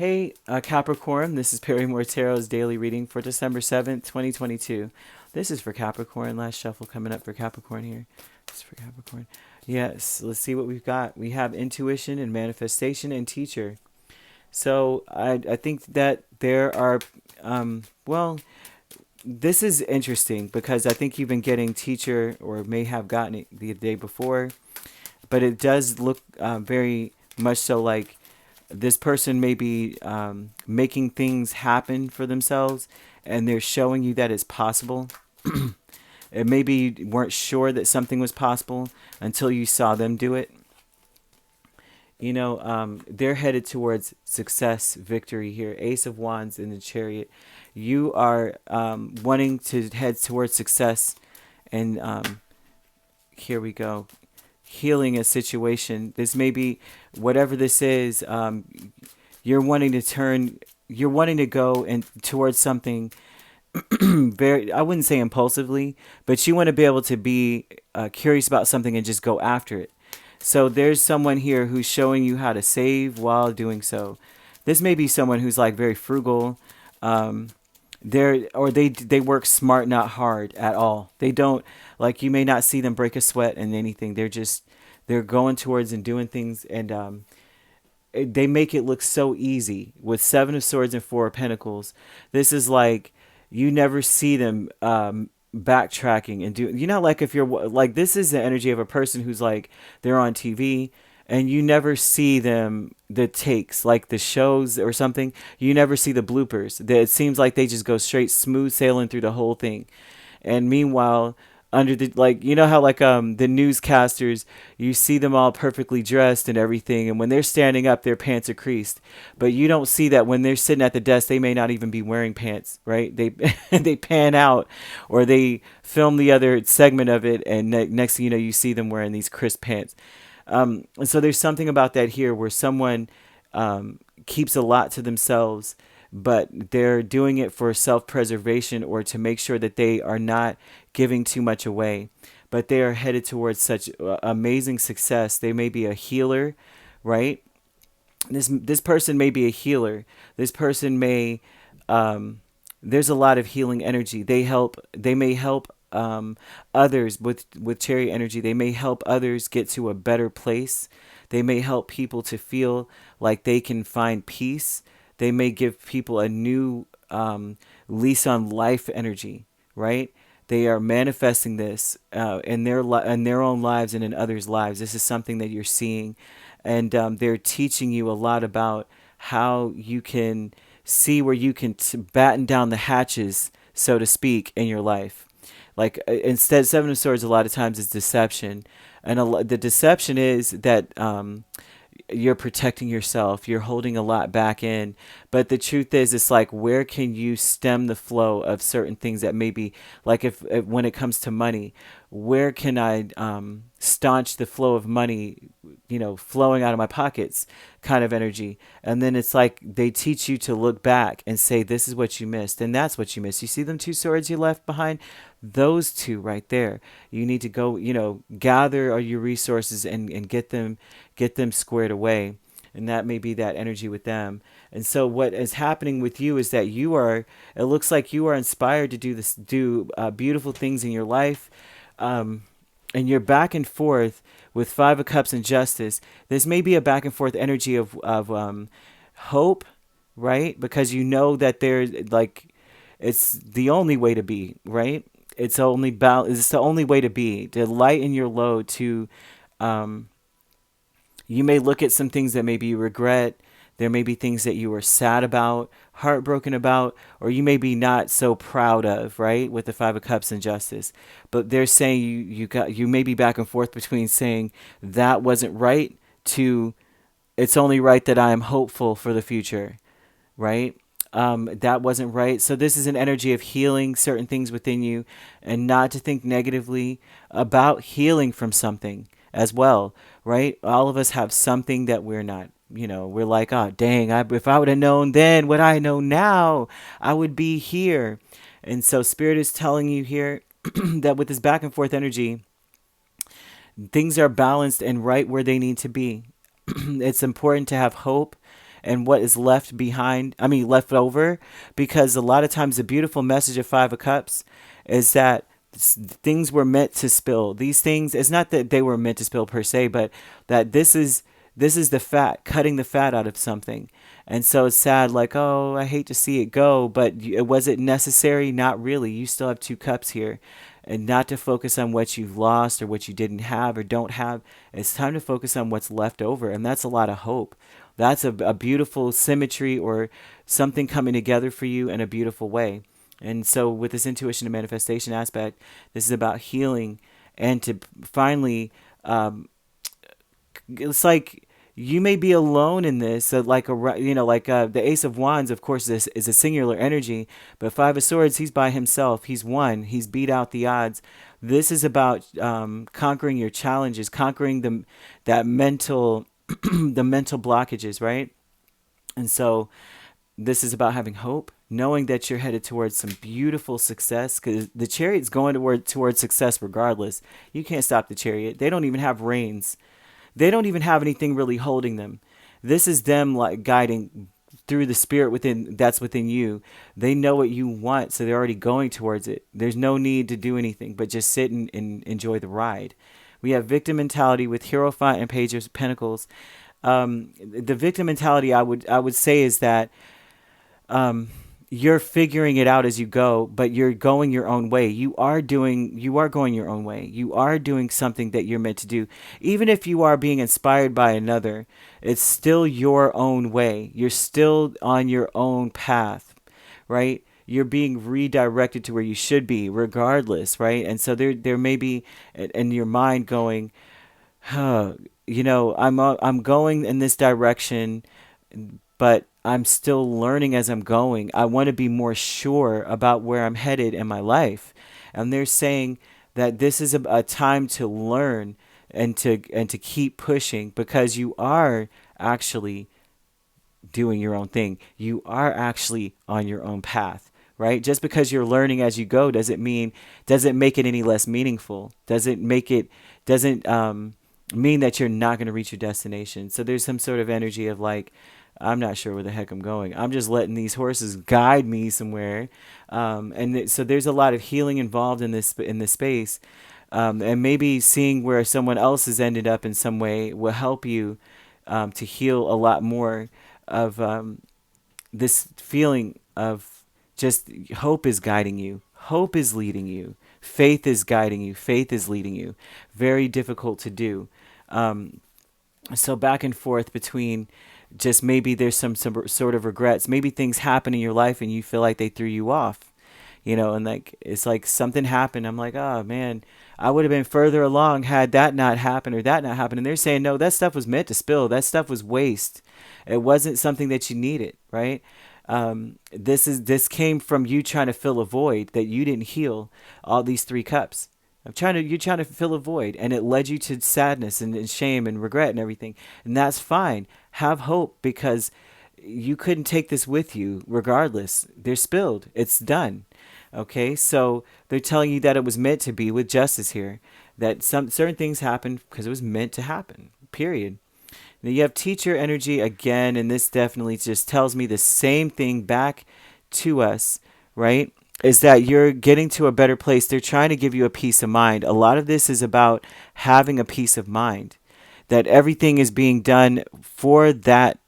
Hey, Capricorn, this is Perrymore Tarot's daily reading for December 7th, 2022. This is for Capricorn. Last shuffle coming up for Capricorn here. This is for Capricorn. Yes, let's see what we've got. We have intuition and manifestation and teacher. So I think that there are, well, this is interesting because I think you've been getting teacher or may have gotten it the day before, but it does look very much so like this person may be making things happen for themselves and they're showing you that it's possible. It maybe you weren't sure that something was possible until you saw them do it. They're headed towards success, victory here. Ace of Wands in the Chariot. You are wanting to head towards success. And here we go. Healing a situation. This may be, whatever this is, you're wanting to go and towards something very, I wouldn't say impulsively, but you want to be able to be curious about something and just go after it. So there's someone here who's showing you how to save while doing so. This may be someone who's like very frugal. They work smart, not hard at all. They don't, like, you may not see them break a sweat in anything. They're going towards and doing things, and they make it look so easy with Seven of Swords and Four of Pentacles. This is like, you never see them backtracking and do, like, if you're like, this is the energy of a person who's like, they're on TV and you never see them, the takes, like the shows or something, you never see the bloopers. It seems like they just go straight smooth sailing through the whole thing. And meanwhile, under the, like, how like the newscasters, you see them all perfectly dressed and everything, and when they're standing up their pants are creased, but you don't see that when they're sitting at the desk they may not even be wearing pants, right? They they pan out, or they film the other segment of it, and next thing you know, you see them wearing these crisp pants. And so there's something about that here where someone keeps a lot to themselves, but they're doing it for self-preservation or to make sure that they are not giving too much away. But they are headed towards such amazing success. They may be a healer, right? This person may be a healer. This person may, there's a lot of healing energy. They may help others with Chariot energy. They may help others get to a better place. They may help people to feel like they can find peace. They may give people a new lease on life energy, right? They are manifesting this in their own lives and in others' lives. This is something that you're seeing, and they're teaching you a lot about how you can see where you can batten down the hatches, so to speak, in your life. Like, instead, Seven of Swords a lot of times is deception, and the deception is that you're protecting yourself, you're holding a lot back in. But the truth is, it's like, where can you stem the flow of certain things that maybe, like, if when it comes to money, where can I staunch the flow of money, flowing out of my pockets, kind of energy. And then it's like they teach you to look back and say, this is what you missed, and that's what you missed. You see them two swords you left behind? Those two right there. You need to go, gather all your resources and get them squared away. And that may be that energy with them. And so what is happening with you is that it looks like you are inspired to do beautiful things in your life. And you're back and forth with Five of Cups and Justice. This may be a back and forth energy of hope, right? Because that there's, like, it's the only way to be, right? It's the only way to be, to lighten your load, to you may look at some things that maybe you regret. There may be things that you were sad about, heartbroken about, or you may be not so proud of, right? With the Five of Cups and Justice. But they're saying you may be back and forth between saying that wasn't right to it's only right that I am hopeful for the future, right? That wasn't right. So this is an energy of healing certain things within you, and not to think negatively about healing from something as well, right? All of us have something that we're not, we're like, oh, dang, if I would have known then what I know now, I would be here. And so Spirit is telling you here that with this back and forth energy, things are balanced and right where they need to be. It's important to have hope and what is left behind, I mean, left over. Because a lot of times the beautiful message of Five of Cups is that things were meant to spill. These things, it's not that they were meant to spill per se, but that this is the fat, cutting the fat out of something. And so it's sad, like, oh, I hate to see it go, but was it necessary? Not really. You still have two cups here. And not to focus on what you've lost or what you didn't have or don't have. It's time to focus on what's left over. And that's a lot of hope. That's a beautiful symmetry or something coming together for you in a beautiful way. And so with this intuition and manifestation aspect, this is about healing and to finally, it's like you may be alone in this. So like the Ace of Wands, of course, this is a singular energy, but Five of Swords, he's by himself. He's won. He's beat out the odds. This is about conquering your challenges, conquering that mental, the mental blockages, right? And so this is about having hope, knowing that you're headed towards some beautiful success, because the Chariot's going towards success regardless. You can't stop the Chariot. They don't even have reins. They don't even have anything really holding them. This is them like guiding through the spirit within you. They know what you want, so they're already going towards it. There's no need to do anything but just sit and enjoy the ride. We have victim mentality with Hierophant and Page of Pentacles. The victim mentality, I would say, is that you're figuring it out as you go, but you're going your own way. You are going your own way. You are doing something that you're meant to do. Even if you are being inspired by another, it's still your own way. You're still on your own path, right? You're being redirected to where you should be regardless, right? And so there may be in your mind going, I'm going in this direction, but I'm still learning as I'm going. I want to be more sure about where I'm headed in my life. And they're saying that this is a time to learn and to keep pushing, because you are actually doing your own thing. You are actually on your own path, right? Just because you're learning as you go doesn't make it any less meaningful. Doesn't mean that you're not going to reach your destination. So there's some sort of energy of like, I'm not sure where the heck I'm going. I'm just letting these horses guide me somewhere. So there's a lot of healing involved in this space. And maybe seeing where someone else has ended up in some way will help you to heal a lot more of this feeling of just hope is guiding you. Hope is leading you. Faith is guiding you. Faith is leading you. Very difficult to do. So back and forth between just maybe there's some sort of regrets. Maybe things happen in your life and you feel like they threw you off, and like it's like something happened. I'm like, oh man, I would have been further along had that not happened or that not happened. And they're saying, no, that stuff was meant to spill. That stuff was waste. It wasn't something that you needed, right? This came from you trying to fill a void that you didn't heal. All these three cups. You're trying to fill a void, and it led you to sadness and shame and regret and everything. And that's fine. Have hope, because you couldn't take this with you regardless. They're spilled. It's done. Okay, so they're telling you that it was meant to be with justice here. That some certain things happened because it was meant to happen. Period. Now you have teacher energy again, and this definitely just tells me the same thing back to us, right? Is that you're getting to a better place. They're trying to give you a peace of mind. A lot of this is about having a peace of mind. That everything is being done for that,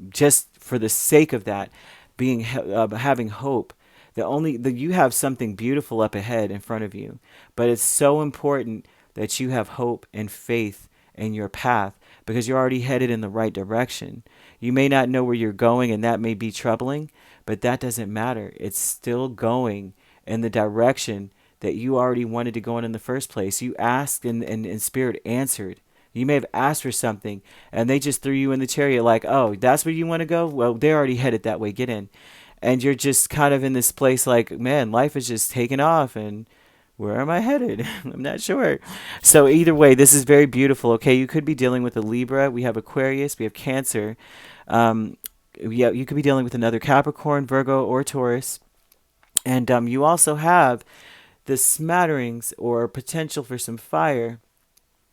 just for the sake of that, having hope. You have something beautiful up ahead in front of you. But it's so important that you have hope and faith in your path, because you're already headed in the right direction. You may not know where you're going, and that may be troubling, but that doesn't matter. It's still going in the direction that you already wanted to go in the first place. You asked, and Spirit answered. You may have asked for something, and they just threw you in the chariot like, oh, that's where you want to go? Well, they're already headed that way. Get in. And you're just kind of in this place like, man, life is just taking off, and where am I headed? I'm not sure. So either way, this is very beautiful. Okay, you could be dealing with a Libra. We have Aquarius. We have Cancer. You could be dealing with another Capricorn, Virgo, or Taurus. And you also have the smatterings or potential for some fire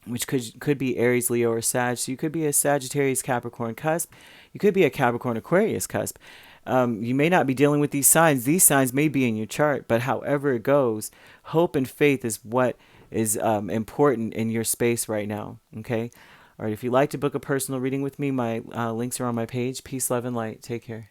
which could be Aries, Leo, or Sag. So you could be a Sagittarius, Capricorn cusp. You could be a Capricorn, Aquarius cusp. You may not be dealing with these signs. These signs may be in your chart, but however it goes, hope and faith is what is important in your space right now. Okay. All right. If you'd like to book a personal reading with me, my links are on my page. Peace, love, and light. Take care.